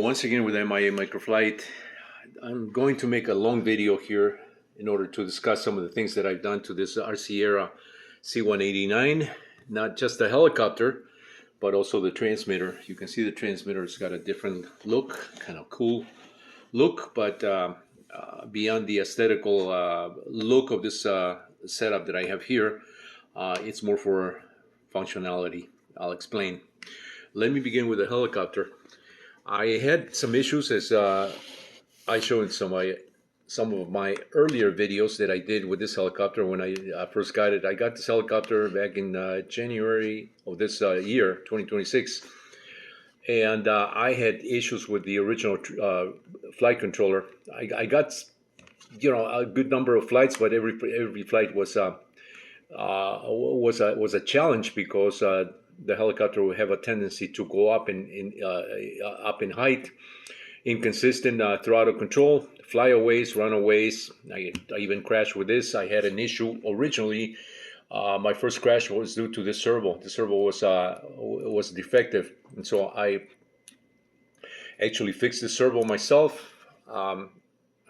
once again with MIA Microflight. I'm going to make a long video here in order to discuss some of the things that I've done to this RC C189, not just the helicopter, but also the transmitter. You can see the transmitter has got a different look, kind of cool look, but beyond the aesthetical look of this setup that I have here, it's more for functionality. I'll explain. Let me begin with the helicopter. I had some issues, as I showed in some of my earlier videos that I did with this helicopter when I first got it. I got this helicopter back in January of this year, 2026, and I had issues with the original flight controller. I got, a good number of flights, but every flight was a challenge because the helicopter will have a tendency to go up in height, inconsistent throttle control, flyaways, runaways. I even crashed with this. I had an issue originally. My first crash was due to this servo. The servo was defective, and so I actually fixed the servo myself. I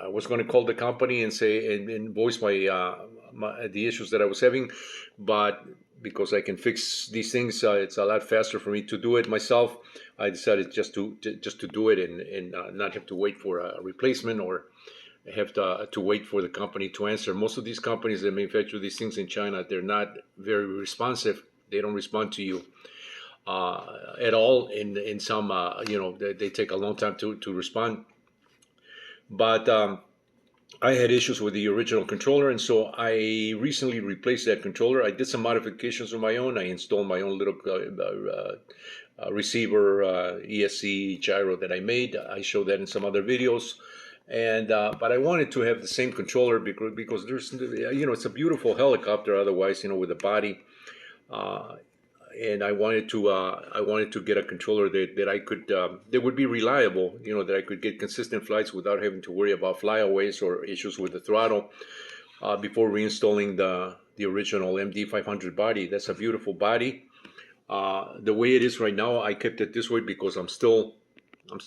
was going to call the company and say and voice the issues that I was having, but because I can fix these things, it's a lot faster for me to do it myself. I decided just to do it and not have to wait for a replacement or have to wait for the company to answer. Most of these companies that manufacture these things in China, they're not very responsive. They don't respond to you at all. In some, they take a long time to respond. But I had issues with the original controller, and so I recently replaced that controller. I did some modifications of my own. I installed my own little receiver ESC gyro that I made. I showed that in some other videos, and but I wanted to have the same controller because there's it's a beautiful helicopter. Otherwise, with the body. And I wanted to get a controller that I could that would be reliable, that I could get consistent flights without having to worry about flyaways or issues with the throttle before reinstalling the original MD500 body. That's a beautiful body. The way it is right now, I kept it this way because I'm still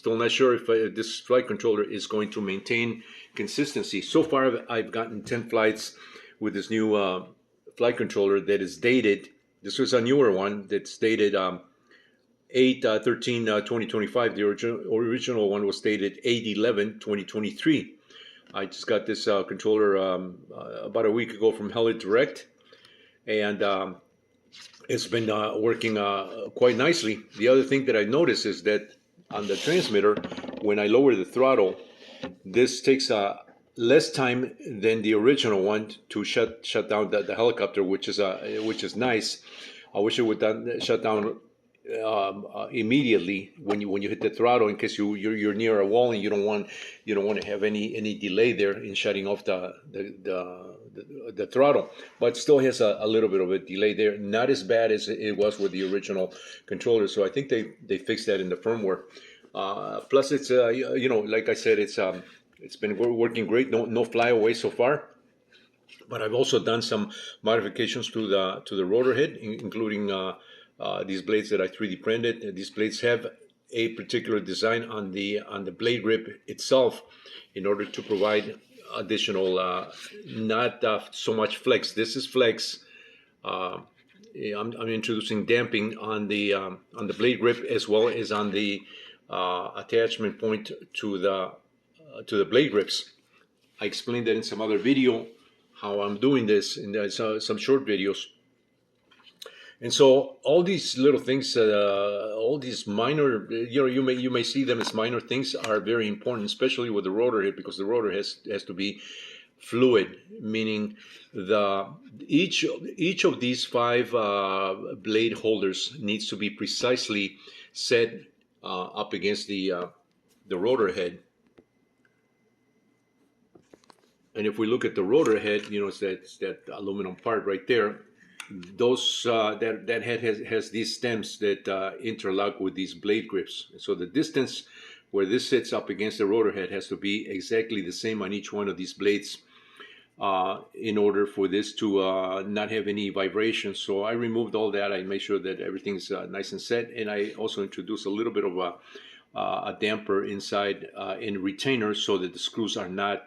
not sure if this flight controller is going to maintain consistency. So far, I've gotten 10 flights with this new flight controller that is dated. This was a newer one that's dated 8/13/2025. The original one was dated 8/11/2023. I just got this controller about a week ago from Heli Direct, and it's been working quite nicely. The other thing that I noticed is that on the transmitter, when I lower the throttle, this takes less time than the original one to shut down the helicopter, which is nice. I wish it would shut down immediately when you hit the throttle, in case you're near a wall and you don't want to have any delay there in shutting off the throttle. But still has a little bit of a delay there. Not as bad as it was with the original controller. So I think they fixed that in the firmware. Plus, it's like I said, it's been working great. No flyaway so far, but I've also done some modifications to the rotor head, including these blades that I 3D printed. These blades have a particular design on the blade grip itself, in order to provide additional, not so much flex. This is flex. I'm introducing damping on the blade grip, as well as on the attachment point to the blade grips. I explained that in some other video, how I'm doing this in some short videos. And so all these little things, all these minor, you may see them as minor things, are very important, especially with the rotor head, because the rotor has to be fluid, meaning each of these 5 blade holders needs to be precisely set up against the rotor head. And if we look at the rotor head, it's that aluminum part right there. Those that head has these stems that interlock with these blade grips. So the distance where this sits up against the rotor head has to be exactly the same on each one of these blades in order for this to not have any vibration. So I removed all that. I made sure that everything's nice and set, and I also introduced a little bit of a damper inside in retainers so that the screws are not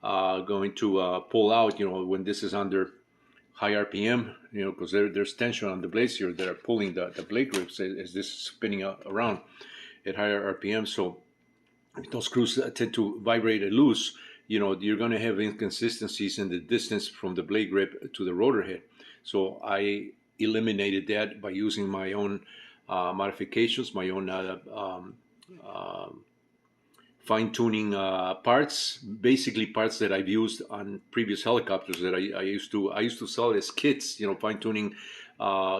going to pull out, when this is under high RPM, because there's tension on the blades here that are pulling the blade grips as this is spinning around at higher RPM. So if those screws tend to vibrate and loose, you're going to have inconsistencies in the distance from the blade grip to the rotor head. So I eliminated that by using my own modifications, my own fine-tuning parts, basically parts that I've used on previous helicopters that I used to sell as kits, fine-tuning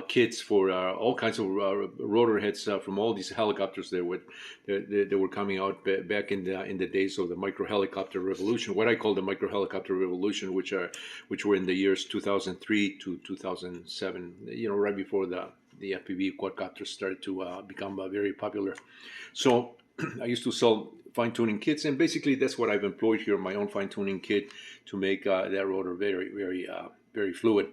kits for all kinds of rotor heads from all these helicopters that were coming out back in the days of the micro helicopter revolution, what I call the micro helicopter revolution, which were in the years 2003 to 2007, right before the FPV quadcopters started to become very popular. So I used to sell fine-tuning kits, and basically that's what I've employed here, my own fine-tuning kit to make that rotor very, very, very fluid.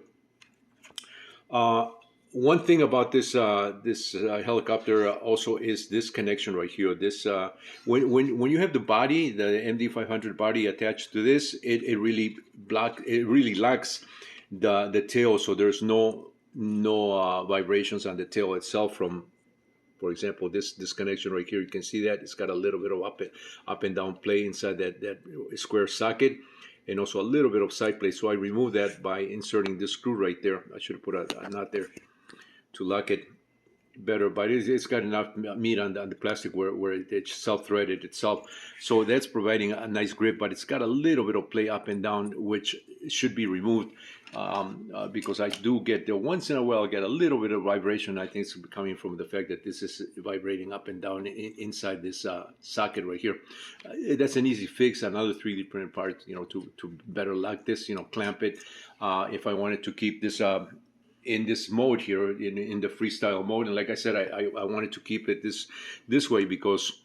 One thing about this helicopter also is this connection right here. This when you have the body, the MD500 body attached to this, it really locks the tail, so there's no vibrations on the tail itself from. For example, this connection right here, you can see that it's got a little bit of up and down play inside that square socket, and also a little bit of side play. So I removed that by inserting this screw right there. I should have put a knot there to lock it better, but it's got enough meat on the plastic where it's self-threaded itself. So that's providing a nice grip, but it's got a little bit of play up and down, which should be removed because I do get there once in a while, I get a little bit of vibration. I think it's coming from the fact that this is vibrating up and down inside this socket right here. That's an easy fix, another 3D printed part, to better lock this, clamp it. If I wanted to keep this in this mode here, in the freestyle mode, and like I said, I wanted to keep it this way because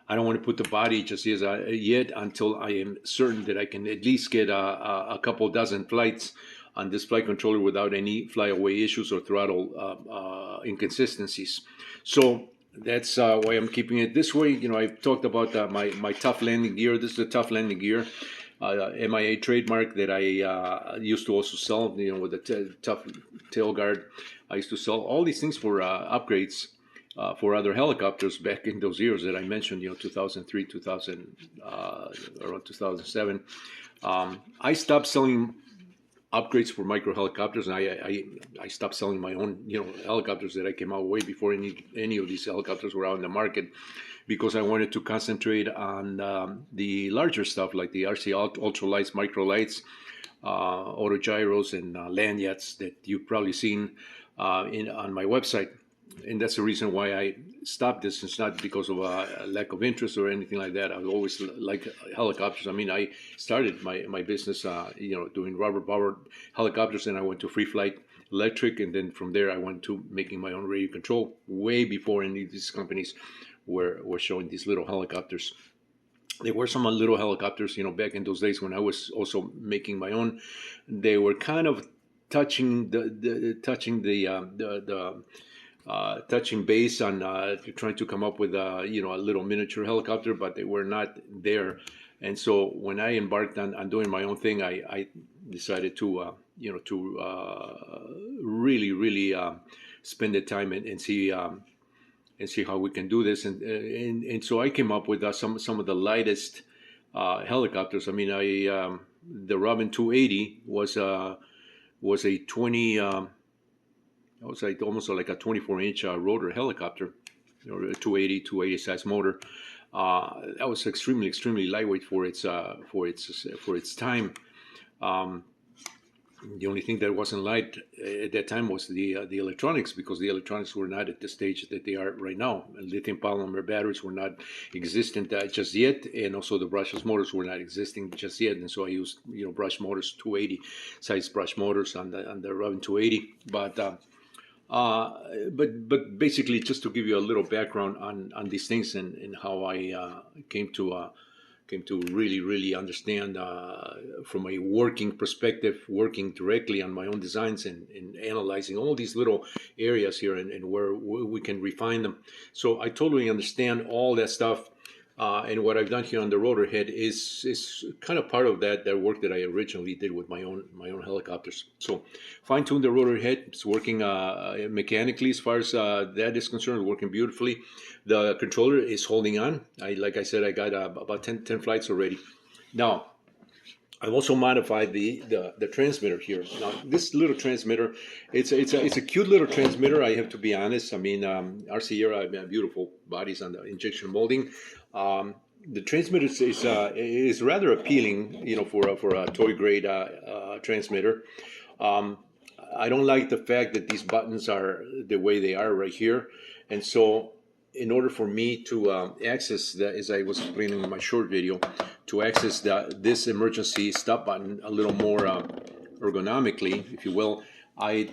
I don't want to put the body just yet until I am certain that I can at least get a couple dozen flights on this flight controller without any flyaway issues or throttle inconsistencies. So that's why I'm keeping it this way. I've talked about my tough landing gear. This is a tough landing gear. MIA trademark that I used to also sell, with the tough tail guard. I used to sell all these things for upgrades for other helicopters back in those years that I mentioned, 2003, 2000, around 2007. I stopped selling upgrades for micro helicopters, and I stopped selling my own, helicopters that I came out way before any of these helicopters were out in the market, because I wanted to concentrate on the larger stuff like the RC ultralights, microlights, autogyros, and lanyards that you've probably seen on my website. And that's the reason why I stopped this. It's not because of a lack of interest or anything like that. I always like helicopters. I mean, I started my business, doing rubber-powered helicopters, and I went to free flight electric, and then from there I went to making my own radio control way before any of these companies were showing these little helicopters. There were some little helicopters, back in those days when I was also making my own. They were kind of touching touching base on trying to come up with a little miniature helicopter, but they were not there. And so when I embarked on doing my own thing, I decided to really spend the time and see how we can do this. And so I came up with some of the lightest helicopters. I mean, the Robin 280 was a 20. It was like almost like a 24-inch rotor helicopter, a 280 size motor. That was extremely lightweight for its time. The only thing that wasn't light at that time was the electronics, because the electronics were not at the stage that they are right now. Lithium polymer batteries were not existent just yet, and also the brushless motors were not existing just yet. And so I used brush motors, 280 size brush motors on the Robin 280. But basically, just to give you a little background on these things and how I came to came to really understand from a working perspective, working directly on my own designs and analyzing all these little areas here and where we can refine them. So I totally understand all that stuff. And what I've done here on the rotor head is kind of part of that work that I originally did with my own helicopters. So fine tuned the rotor head. It's working mechanically as far as that is concerned, working beautifully. The controller is holding on. Like I said, I got about 10 flights already. Now I've also modified the transmitter here. Now this little transmitter, it's a cute little transmitter. I have to be honest. I mean, our Sierra beautiful bodies on the injection molding. The transmitter is rather appealing, you know, for a toy grade transmitter. I don't like the fact that these buttons are the way they are right here, and so in order for me to access that, as I was explaining in my short video, to access this emergency stop button a little more ergonomically, if you will, I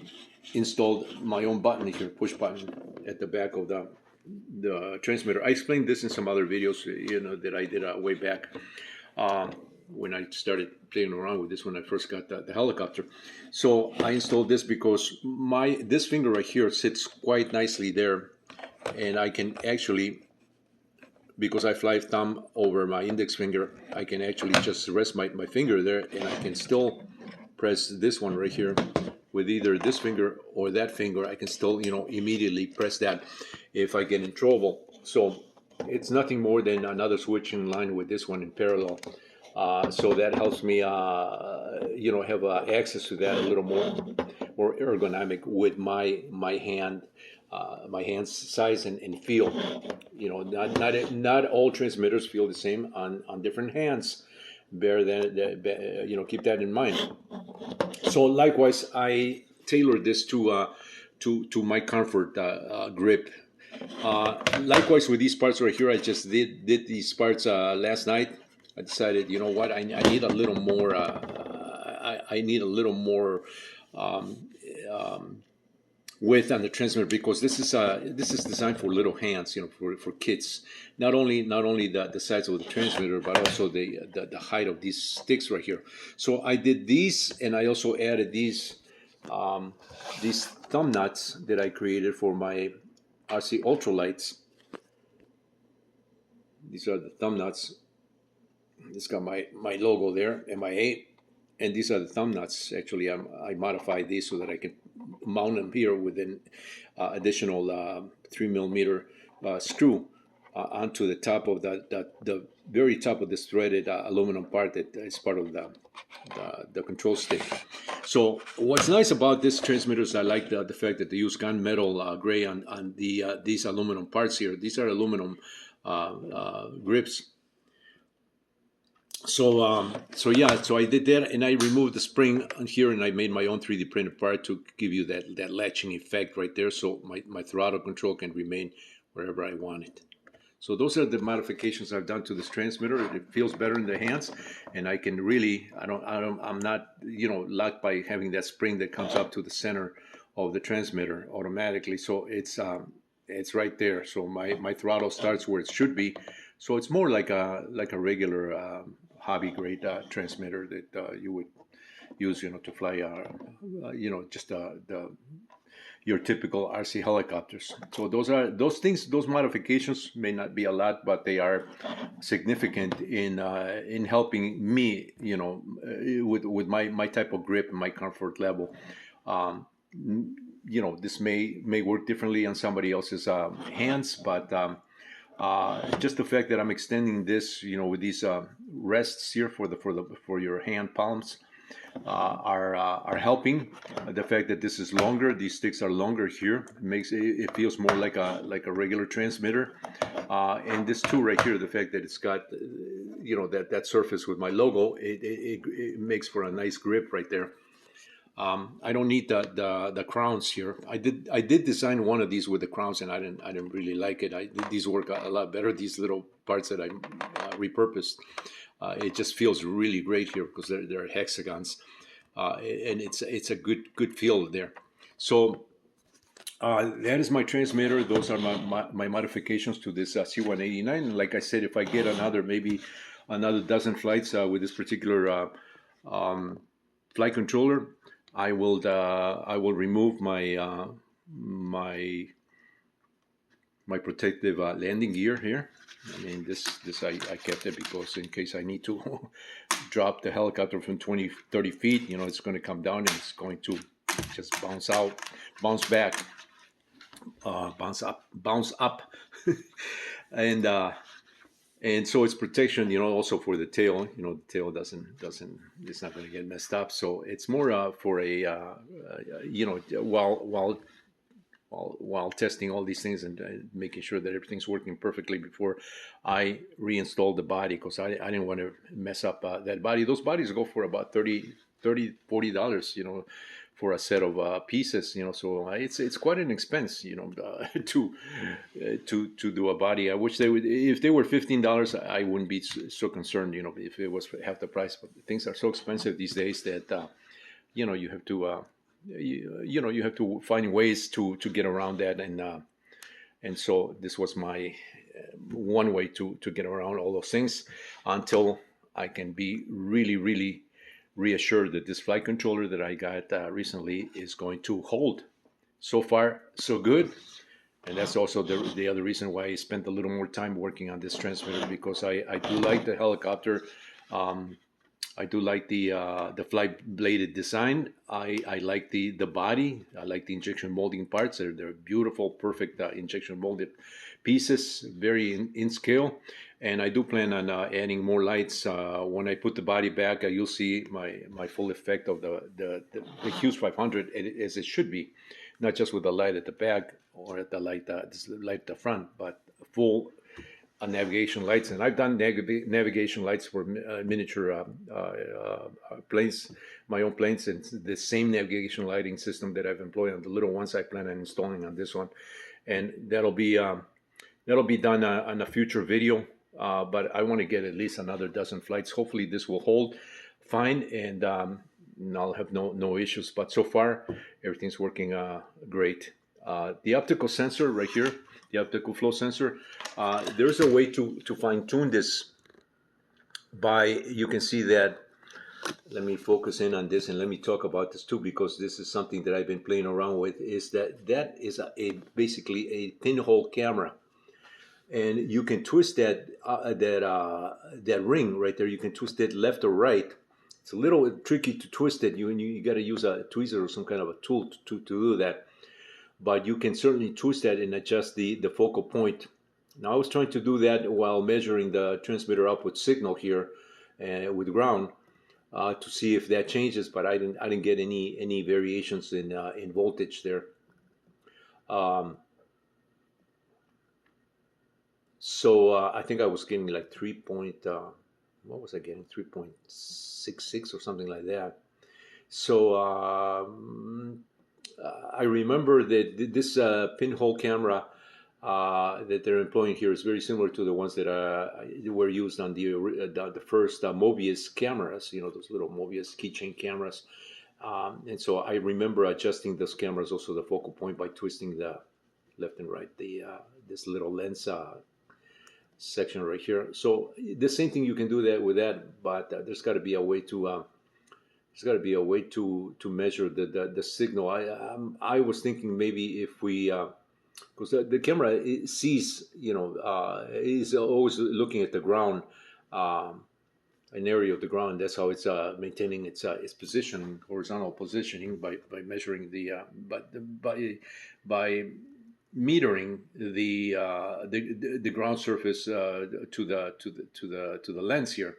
installed my own button here, push button at the back of the transmitter. I explained this in some other videos, you know, that I did way back when I started playing around with this when I first got the helicopter. So I installed this because this finger right here sits quite nicely there, and I can actually, because I fly thumb over my index finger, I can actually just rest my finger there, and I can still press this one right here with either this finger or that finger. I can still, you know, immediately press that if I get in trouble. So it's nothing more than another switch in line with this one in parallel. So that helps me, you know, have access to that a little more ergonomic with my hand. My hand size and feel, you know, not all transmitters feel the same on different hands. You know, keep that in mind. So likewise, I tailored this to my comfort grip. Likewise with these parts right here, I just did these parts last night. I decided, you know what, I need a little more. I need a little more. Width on the transmitter, because this is designed for little hands, you know, for kids. Not only the size of the transmitter, but also the height of these sticks right here. So I did these, and I also added these thumb nuts that I created for my RC ultralights. These are the thumb nuts. It's got my logo there, MIA, and these are the thumb nuts. Actually, I modified these so that I can mount them here with an additional 3mm screw onto the top of the very top of this threaded aluminum part that is part of the control stick. So what's nice about this transmitter is I like the fact that they use gunmetal gray on these aluminum parts here. These are aluminum grips. So I did that, and I removed the spring on here, and I made my own 3D printed part to give you that latching effect right there, so my throttle control can remain wherever I want it. So those are the modifications I've done to this transmitter. It feels better in the hands, and I can really, I'm not, you know, locked by having that spring that comes up to the center of the transmitter automatically. So it's right there. So my throttle starts where it should be. So it's more like a regular hobby grade transmitter that you would use, you know, to fly, you know, just your typical RC helicopters. So those things, those modifications may not be a lot, but they are significant in helping me, you know, with my type of grip and my comfort level. You know, this may work differently on somebody else's hands, but just the fact that I'm extending this, you know, with these rests here for your hand palms are helping. The fact that this is longer, these sticks are longer here, makes it feels more like a regular transmitter. And this too right here, the fact that it's got, you know, that surface with my logo, it makes for a nice grip right there. I don't need the crowns here. I did design one of these with the crowns, and I didn't really like it. These work a lot better. These little parts that I repurposed, it just feels really great here because they're hexagons, and it's a good feel there. So that is my transmitter. Those are my modifications to this C189. And like I said, if I get another maybe another dozen flights with this particular um, flight controller, I will remove my protective landing gear here. I mean, this I kept it because in case I need to drop the helicopter from 20, 30 feet, you know, it's going to come down and it's going to just bounce back, bounce up, and and so it's protection, you know, also for the tail. You know, the tail doesn't it's not going to get messed up. So it's more for a you know, while testing all these things and making sure that everything's working perfectly before I reinstall the body, because I didn't want to mess up that body. Those bodies go for about $40, you know, for a set of pieces, you know. So it's quite an expense, you know, to do a body. I wish they would. If they were $15, I wouldn't be so concerned, you know. If it was half the price, but things are so expensive these days that you know, you have to. You know, you have to find ways to get around that, and so this was my one way to get around all those things until I can be really reassured that this flight controller that I got recently is going to hold. So far, so good. And that's also the other reason why I spent a little more time working on this transmitter, because I do like the helicopter. I do like the flight bladed design. I like the body. I like the injection molding parts. They're beautiful, perfect injection molded pieces, very in scale. And I do plan on adding more lights. When I put the body back, you'll see my full effect of the Hughes 500 as it should be, not just with the light at the back or at the light at the front, but full navigation lights. And I've done navigation lights for miniature planes, my own planes, and the same navigation lighting system that I've employed on the little ones I plan on installing on this one. And that'll be done on a future video. But I want to get at least another dozen flights. Hopefully this will hold fine, and I'll have no issues. But so far, everything's working great. The optical sensor right here, the optical flow sensor, there's a way to fine tune this by, you can see that, let me focus in on this and let me talk about this too, because this is something that I've been playing around with, is that is basically a pinhole camera. And you can twist that ring right there. You can twist it left or right. It's a little tricky to twist it. You got to use a tweezer or some kind of a tool to do that. But you can certainly twist that and adjust the focal point. Now I was trying to do that while measuring the transmitter output signal here with ground to see if that changes, but I didn't get any variations in voltage there. So I think I was getting like what was I getting? 3.66 or something like that. So I remember that this pinhole camera that they're employing here is very similar to the ones that were used on the first Mobius cameras, you know, those little Mobius keychain cameras. And so I remember adjusting those cameras, also the focal point, by twisting the left and right, this little lens section right here. So the same thing, you can do that with that, but there's got to be a way to measure the signal. I was thinking maybe if we, because the camera sees, you know, is always looking at the ground, an area of the ground. That's how it's maintaining its position, horizontal positioning, by measuring by metering the ground surface to the lens here,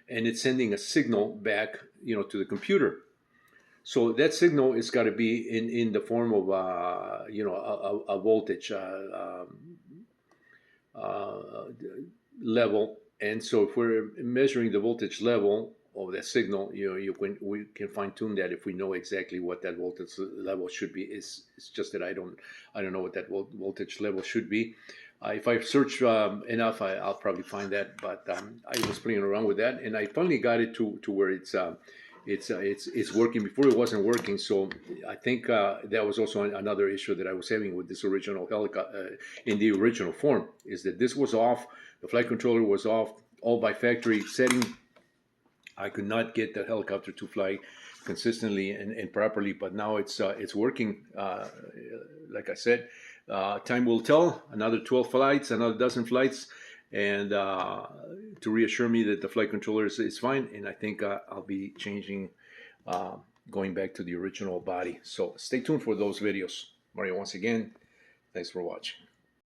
and it's sending a signal back, you know, to the computer. So that signal is got to be in the form of you know, a voltage level. And so if we're measuring the voltage level of that signal, you know, we can fine tune that if we know exactly what that voltage level should be. It's just that I don't know what that voltage level should be. If I search enough, I'll probably find that. But I was playing around with that, and I finally got it to where it's working. Before it wasn't working, so I think that was also another issue that I was having with this original helicopter in the original form, is that this was off, the flight controller was off, all by factory setting. I could not get the helicopter to fly consistently and properly, but now it's working. Like I said, time will tell. Another 12 flights, another dozen flights, and to reassure me that the flight controller is fine. And I think I'll be changing, going back to the original body. So stay tuned for those videos. Mario, once again, thanks for watching.